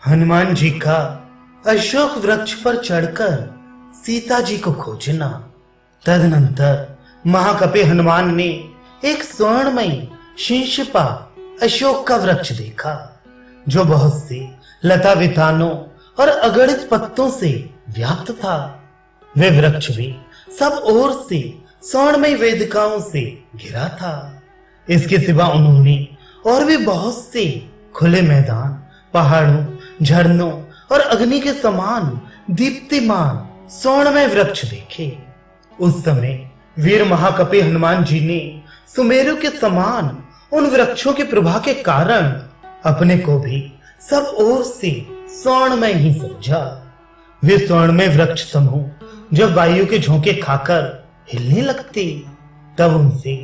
हनुमान जी का अशोक वृक्ष पर चढ़कर सीता जी को खोजना। तदनंतर महाकपि हनुमान ने एक स्वर्णमयी शीर्षपा अशोक का वृक्ष देखा, जो बहुत से लता वितानों और अगणित पत्तों से व्याप्त था। वे वृक्ष भी सब ओर से स्वर्णमयी वेदिकाओं से घिरा था। इसके सिवा उन्होंने और भी बहुत से खुले मैदान, पहाड़ों, झरनों और अग्नि के समान दीप्तिमान स्वर्णमय वृक्ष देखे। उस समय वीर महाकपि हनुमान जी ने सुमेरु के समान उन वृक्षों की प्रभा के कारण अपने को भी सब ओर से स्वर्णमय ही समझा। वे स्वर्णमय वृक्ष समूह जब वायु के झोंके खाकर हिलने लगते, तब उनसे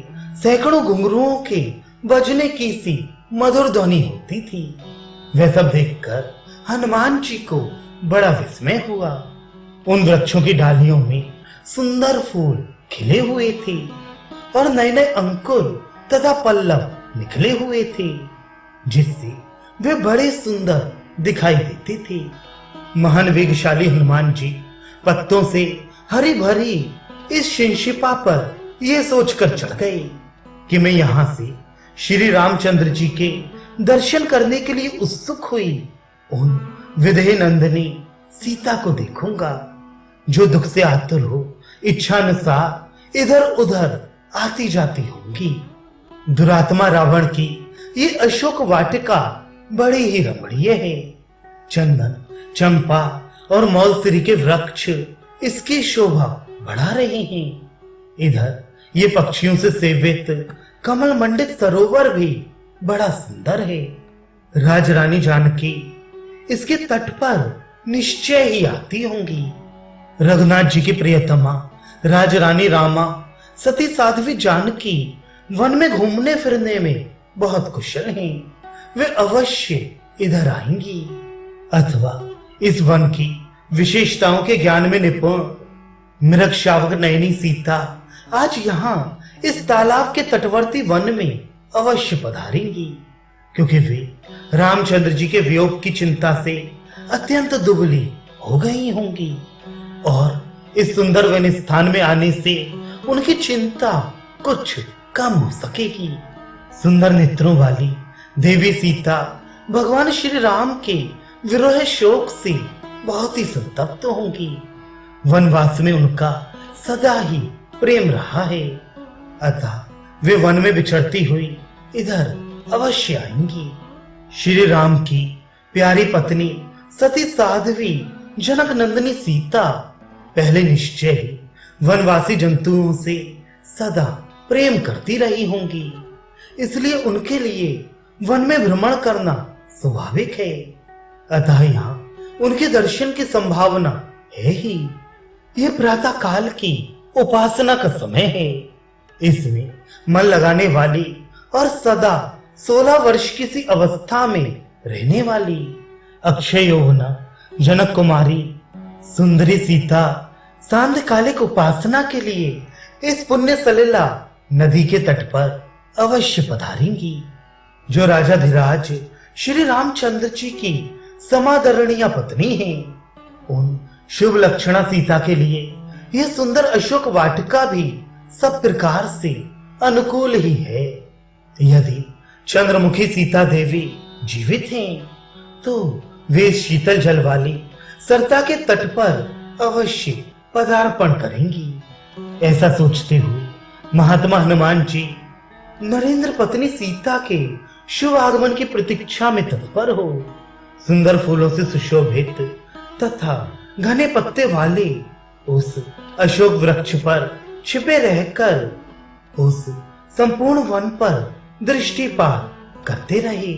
सैकड़ों घुंघरुओं के बजने की सी मधुर ध्वनि होती थी। वह सब देखकर हनुमान जी को बड़ा विस्मय हुआ। उन वृक्षों की डालियों में सुंदर फूल खिले हुए थे और नए नए अंकुर तथा पल्लव निकले हुए थे, जिससे वे बड़े सुंदर दिखाई देते थे। महान वेगशाली हनुमान जी पत्तों से हरी भरी इस शिंशिपा पर यह सोचकर चढ़ गए कि मैं यहां से श्री रामचंद्र जी के दर्शन करने के लिए उत्सुक हुई उन विदेह नंदिनी सीता को देखूंगा, जो दुख से आतुर हो इच्छानुसार इधर उधर आती जाती होंगी। दुरात्मा रावण की ये अशोक वाटिका बड़ी ही रमणीय है। चंदन, चंपा और मौलसिरी के वृक्ष इसकी शोभा बढ़ा रहे हैं। इधर ये पक्षियों से सेवित कमल मंडित सरोवर भी बड़ा सुंदर है। राजरानी जानकी इसके तट पर निश्चय ही आती होंगी। रघुनाथ जी की प्रियतमा राजरानी रामा सती साध्वी जानकी वन में घूमने फिरने में बहुत कुशल हैं। वे अवश्य इधर आएंगी, अथवा इस वन की विशेषताओं के ज्ञान में निपुण मृग शावक नयनी सीता आज यहाँ इस तालाब के तटवर्ती वन में अवश्य पधारेंगी, क्योंकि वे रामचंद्र जी के वियोग की चिंता से अत्यंत दुबली हो गई होंगी और इस सुंदर वन स्थान में आने से उनकी चिंता कुछ कम हो सकेगी। सुंदर नेत्रों वाली देवी सीता भगवान श्री राम के विरह शोक से बहुत ही संतप्त होंगी। वनवास में उनका सदा ही प्रेम रहा है, अतः वे वन में विचरती हुई इधर अवश्य आएंगी। श्री राम की प्यारी पत्नी सती साध्वी जनक नंदिनी सीता पहले निश्चय ही वनवासी जंतुओं से सदा प्रेम करती रही होंगी, इसलिए उनके लिए वन में भ्रमण करना स्वाभाविक है। अतः यहाँ उनके दर्शन की संभावना है ही। यह प्रातः काल की उपासना का समय है। इसमें मन लगाने वाली और सदा 16 वर्ष की सी अवस्था में रहने वाली अक्षय यौवना जनक कुमारी सुंदरी सीता सांध्यकालिक उपासना के लिए इस पुण्य सलिला नदी के तट पर अवश्य पधारेंगी। जो राजा धीराज श्री रामचंद्र जी की समादरणीय पत्नी है, उन शुभ लक्षणा सीता के लिए यह सुंदर अशोक वाटिका भी सब प्रकार से अनुकूल ही है। यदि चंद्रमुखी सीता देवी जीवित हैं, तो वे शीतल जल वाली सरता के तट पर अवश्य पदार्पण करेंगी। ऐसा सोचते हुए महात्मा हनुमान जी नरेंद्र पत्नी सीता के शुभ आगमन की प्रतीक्षा में तत्पर हो सुंदर फूलों से सुशोभित तथा घने पत्ते वाले उस अशोक वृक्ष पर छिपे रहकर उस संपूर्ण वन पर दृष्टिपात करते रहे।